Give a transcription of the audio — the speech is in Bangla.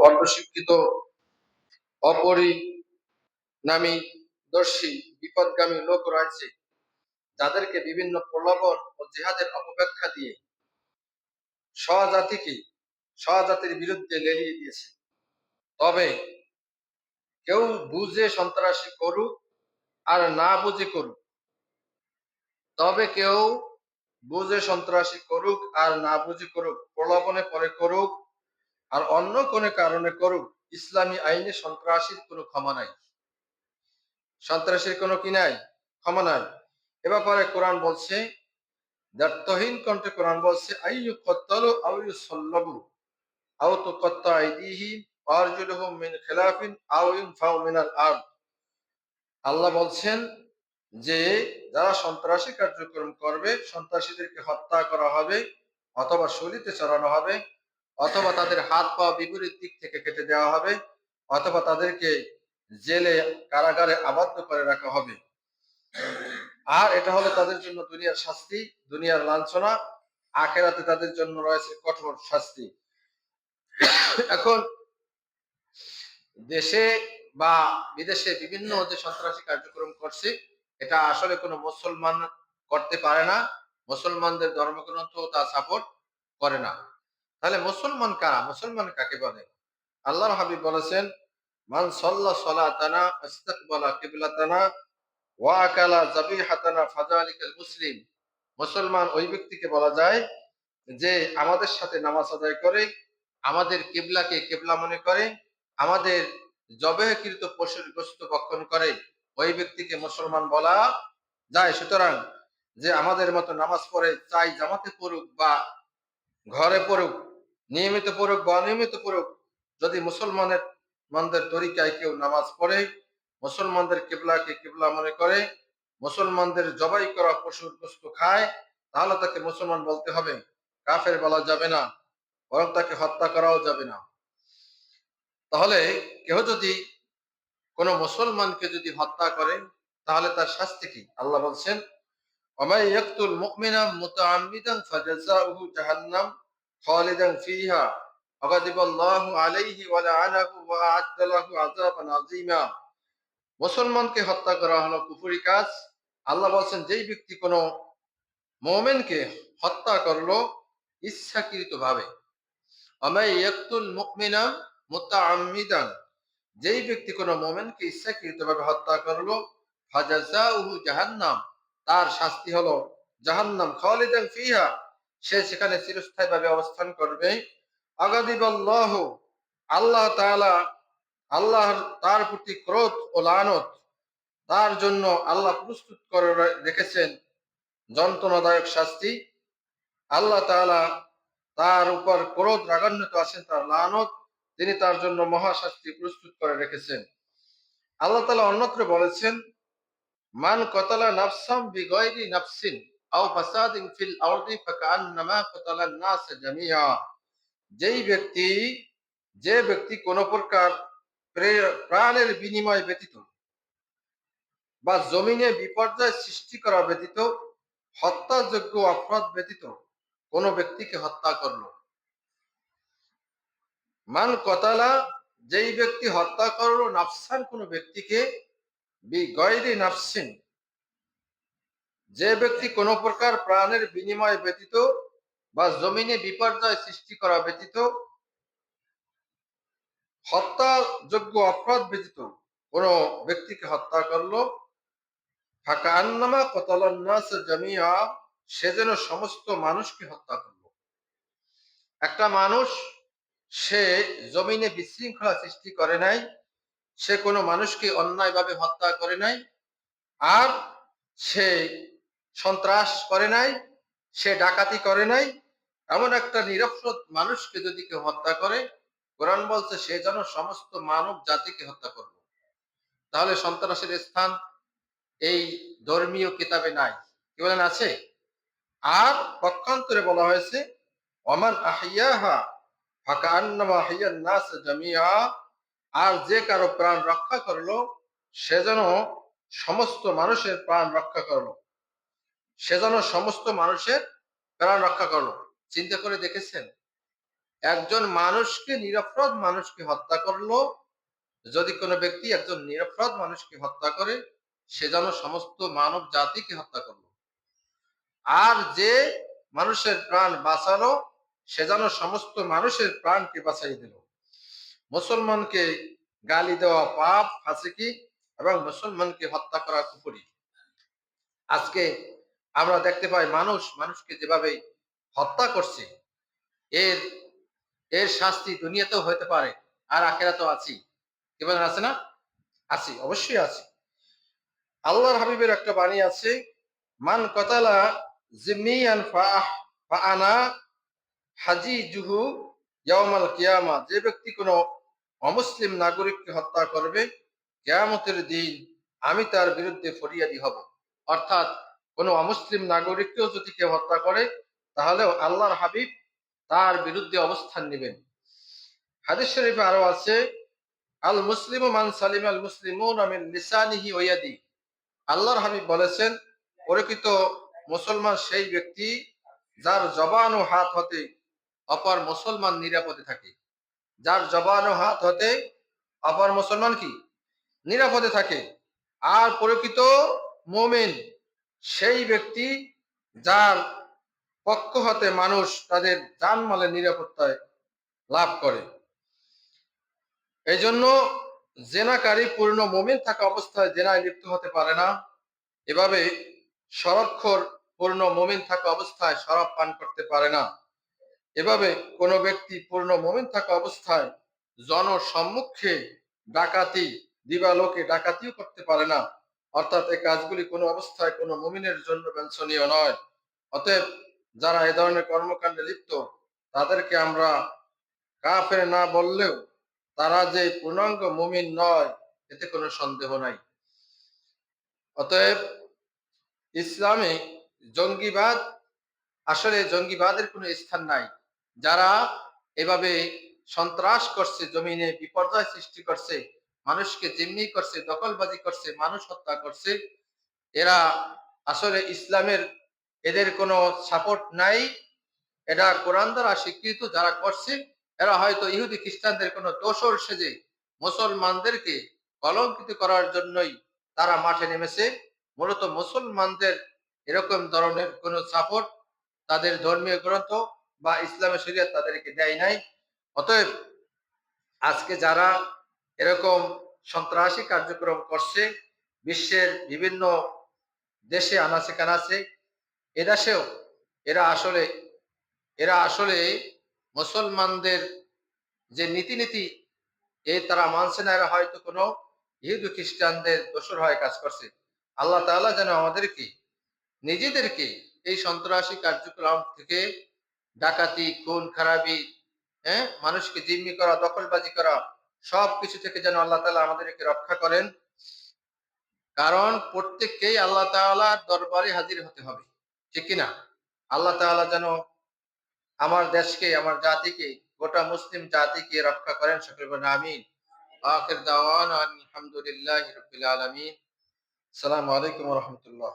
অর্ধশিক্ষিত অপরিণামী দর্শী বিপদগামী লোক রয়েছে, যাদেরকে বিভিন্ন প্রলোভন ও জিহাদের অপব্যাখ্যা দিয়ে স্বজাতির বিরুদ্ধে লেলিয়ে দিয়েছে। তবে কেউ বুঝে সন্ত্রাসী করুক আর না বুঝে করুক প্রলোভনে পরে করুক আর অন্য কোনো কারণে করুক, ইসলামী আইনে সন্ত্রাসীর কোনো ক্ষমা নাই। সন্ত্রাসীর কোনো কি নাই? ক্ষমা নাই। এ ব্যাপারে কোরআন বলছে, দ্ব্যর্থহীন কণ্ঠে কোরআন বলছে, আইয়ু কত্তালু আও ইউসাল্লাবু আও তুকাত্তা আইদিহিম ওয়া আরজুলুহুম মিন খিলাফিন আও ইউনফাউ মিনাল আরদ। আল্লাহ বলছেন যে যারা সন্ত্রাসী কার্যক্রম করবে, সন্ত্রাসীদেরকে হত্যা করা হবে, অথবা শরীতে চড়ানো হবে, অথবা তাদের হাত পা বিপরীত দিক থেকে কেটে দেওয়া হবে, অথবা তাদেরকে জেলে কারাগারে আবদ্ধ করে রাখা হবে। আর এটা হলো তাদের জন্য দুনিয়ার শাস্তি, দুনিয়ার লাঞ্ছনা। আখেরাতে তাদের জন্য রয়েছে কঠোর শাস্তি। এখন দেশে বা বিদেশে বিভিন্ন যে সন্ত্রাসী কার্যক্রম করছে, এটা আসলে কোনো মুসলমান করতে পারে না। মুসলমানদের ধর্মগ্রন্থ তা সাপোর্ট করে না। তাহলে মুসলমান কারা? মুসলমান কাকে বলে? আল্লাহর হাবিব বলেছেন, মান সাল্লা সালাতানা ইস্তাকবালা কিবলাতানা ওয়া আকালা যাবিহাতানা ফাযালিকাল মুসলিম। মুসলমান ওই ব্যক্তিকে বলা যায় যে আমাদের সাথে নামাজ আদায় করে, আমাদের কিবলাকে কিবলা মনে করে, আমাদের জবেহকৃত পশুর গোশত ভক্ষণ করে, ওই ব্যক্তিকে মুসলমান বলা যায়। সুতরাং যে আমাদের মতো নামাজ পড়ে, চাই জামাতে পড়ুক বা ঘরে পড়ুক, নিয়মিত পড়ুক বা অনিয়মিত পড়ুক, যদি মুসলমানদের তরিকায় কেউ নামাজ পড়ে, মুসলমানদের কিবলাকে কিবলা মনে করে, মুসলমানদের জবাই করা পশুর গোশত খায়, তাহলে তাকে মুসলমান বলতে হবে, কাফের বলা যাবে না, বরং তাকে হত্যা করাও যাবে না। তাহলে কেউ যদি কোন মুসলমানকে যদি হত্যা করে, তাহলে তার শাস্তি কি? আল্লাহ বলছেন, ওয়ামাই ইয়াকতুল মুমিনা মুতাআম্মিদান ফাজাযাউহু জাহান্নাম খালিদান ফিহা ওয়া গাদিবাল্লাহু আলাইহি ওয়া লা'নাহু ওয়া আ'আদ্দা লাহু আযাবান আযীমা। মুসলমানকে হত্যা করা হলো কুফরি কাজ। আল্লাহ বলছেন, যেই ব্যক্তি কোনো মুমিনকে হত্যা করলো ইচ্ছাকৃতভাবে, ওয়ামাই ইয়াকতুল মুমিনা মুতাআম্মিদান, যেই ব্যক্তি কোনো মুমিনকে ইচ্ছাকৃতভাবে হত্যা করলো, ফাজাযাউহু জাহান্নাম, তার শাস্তি হলো জাহান্নাম, খালিদান ফিহা, সে সেখানে চিরস্থায়ীভাবে অবস্থান করবে। আগাদিবাল্লাহু, আল্লাহ তাআলা, আল্লাহর তার প্রতি ক্রোধ ও লানত, তার জন্য আল্লাহ প্রস্তুত করে রেখেছেন যন্ত্রণাদায়ক শাস্তি। আল্লাহ তাআলা তার উপর ক্রোধ রাগান্বিত আছেন, তার লানত, তিনি তার জন্য মহাশাস্তি প্রস্তুত করে রেখেছেন। আল্লাহ তাআলা অন্যত্র বলেছেন, মান কতালা নাফসাম বিগাইরি নাফসিন আও ফাসাদিন ফিল আরদি ফাকান্নামা কতালান নাস জামিআ। যে ব্যক্তি কোন প্রকার প্রাণের বিনিময় ব্যতীত বা জমিনে বিপর্যয় সৃষ্টি করা ব্যতীত, হত্যাযোগ্য অপরাধ ব্যতীত কোন ব্যক্তিকে হত্যা করলো, মান কতালা, যেই ব্যক্তি হত্যা করলো, নাফসান, কোন ব্যক্তিকে, বিগাইরি নাফসিন, যে ব্যক্তি কোন প্রকার প্রাণের বিনিময় ব্যতীত বা জমিনে বিপর্যয় সৃষ্টি করা ব্যতীত, হত্যাযোগ্য অপরাধ ব্যতীত কোন ব্যক্তিকে হত্যা করলো, ফাকান্নামা কতালান নাস জামিআ, সে যেন সমস্ত মানুষকে হত্যা করলো। একটা মানুষ, সে জমিনে বিশৃঙ্খলা সৃষ্টি করে নাই, সে কোনো মানুষকে অন্যায়ভাবে হত্যা করে নাই, আর সে সন্ত্রাস করে নাই, সে ডাকাতি করে নাই, এমন একটা নিরপরাধ মানুষকে যদি কেউ হত্যা করে, কোরআন বলছে সে যেন সমস্ত মানব জাতিকে হত্যা করবে। তাহলে সন্ত্রাসের স্থান এই ধর্মীয় কিতাবে নাই, কি বলেন আছে? আর পক্ষান্তরে বলা হয়েছে, ওমান আহইয়াহা ফাকান্নামা আহইয়ান নাস জামিআ, আর যে কারো প্রাণ রক্ষা করলো, সে যেন সমস্ত মানুষের প্রাণ রক্ষা করলো, সে যেন সমস্ত মানুষের প্রাণ রক্ষা করলো। চিন্তা করে দেখেছেন, একজন মানুষকে নিরপরাধ মানুষকে হত্যা করলো, যদি কোনো ব্যক্তি একজন নিরপরাধ মানুষকে হত্যা করে, সে যেন সমস্ত মানব জাতিকে হত্যা করলো। আর যে মানুষের প্রাণ বাঁচালো, সে যেন সমস্ত মানুষের প্রাণকে বাঁচাই দিল। মুসলমানকে গালি দেওয়া পাপ, ফাসিকি, এবং মুসলমানকে হত্যা করা কুফরি। আজকে আমরা দেখতে পাই মানুষ মানুষকে যেভাবে হত্যা করছে, এর এর শাস্তি দুনিয়াতেও হতে পারে, আর আখেরাতেও আছি। কি বলেন, আছে না? আছি, অবশ্যই আছি। আল্লাহর হাবিবের একটা বাণী আছে, মান কতালা জিম্মিয়ান ফাআনা হাজিজুহু ইয়াউমাল কিয়ামা। যে ব্যক্তি কোনো অমুসলিম নাগরিককে হত্যা করবে, কিয়ামতের দিন আমি তার বিরুদ্ধে ফরিয়াদি হব। অর্থাৎ কোনো অমুসলিম নাগরিককেও যদি কেউ হত্যা করে, তাহলেও আল্লাহর হাবিব তার বিরুদ্ধে অবস্থান নেবেন। হাদিস শরীফে আরো আছে, আল মুসলিমু মান সালিম আল মুসলিমুনা মিন লিসানিহি ওয়া ইয়াদি। আল্লাহর হাবিব বলেছেন, প্রকৃত মুসলমান সেই ব্যক্তি যার জবান ও হাত হতে অপর মুসলমান নিরাপদে থাকে। যার জবান ও হাত হতে অপর মুসলমান কি নিরাপদে থাকে। আর প্রকৃত মুমিন সেই ব্যক্তি যার পক্ষ হতে মানুষ তাদের জানমালের নিরাপত্তায় লাভ করে। এই জন্য জেনাকারী পূর্ণ মুমিন থাকা অবস্থায় জেনায় লিপ্ত হতে পারে না। এভাবে শরাবখোর পূর্ণ মুমিন থাকা অবস্থায় শরাব পান করতে পারে না। এভাবে কোনো ব্যক্তি পূর্ণ মুমিন থাকা অবস্থায় জনসম্মুখে ডাকাতি, দিবালোকে ডাকাতিও করতে পারে না। অর্থাৎ এই কাজগুলি কোনো অবস্থায় কোনো মুমিনের জন্য বাঞ্ছনীয় নয়। অতএব যারা এ ধরনের কর্মকাণ্ডে লিপ্ত, তাদেরকে আমরা কাফের না বললেও তারা যে পূর্ণাঙ্গ মুমিন নয়, এতে কোনো সন্দেহ নাই। অতএব ইসলামে জঙ্গিবাদ, আসলে জঙ্গিবাদের কোনো স্থান নাই। যারা এভাবে সন্ত্রাস করছে, জমিনে বিপর্যয় সৃষ্টি করছে, মানুষকে জিম্মি করছে, দখলবাজি করছে, মানুষ হত্যা করছে, এরা আসলে ইসলামের এদের কোনো সাপোর্ট নাই। এটা কোরআন দ্বারা স্বীকৃত। যারা করছে এরা হয়তো ইহুদি খ্রিস্টানদের কোনো দোসর সেজে মুসলমানদেরকে কলঙ্কিত করার জন্যই তারা মাঠে নেমেছে। মূলত মুসলমানদের এরকম ধরনের কোনো সাপোর্ট তাদের ধর্মীয় গ্রন্থ বা ইসলামের শরীয়ত তাদেরকে দেয় নাই। অতএব আজকে যারা এরকম সন্ত্রাসী কার্যক্রম করছে, বিশ্বের বিভিন্ন দেশে আনাচে কানাচে, এদেশেও এরা আসলে এরা আসলে মুসলমানদের যে নীতি তারা মানছে না। এরা হয়তো কোনো ইহুদি খ্রিস্টানদের দোসর হয়ে কাজ করছে। আল্লাহ তাআলা যেন আমাদেরকে নিজেদেরকে এই সন্ত্রাসী কার্যক্রম থেকে, ডাকাতি, খুন খারাপি, মানুষকে জিম্মি করা, দখলবাজি করা, সব কিছু থেকে যেন আল্লাহ তাআলা আমাদেরকে রক্ষা করেন। কারণ প্রত্যেককেই আল্লাহ তাআলার দরবারে হাজির হতে হবে, ঠিক কিনা? আল্লাহ তাআলা যেন আমার দেশকে, আমার জাতিকে, গোটা মুসলিম জাতিকে রক্ষা করেন। সকলে বলেন আমিন। আখির দাওয়ানা আলহামদুলিল্লাহি রাব্বিল আলামিন। আসসালামু আলাইকুম ওয়া রাহমাতুল্লাহ।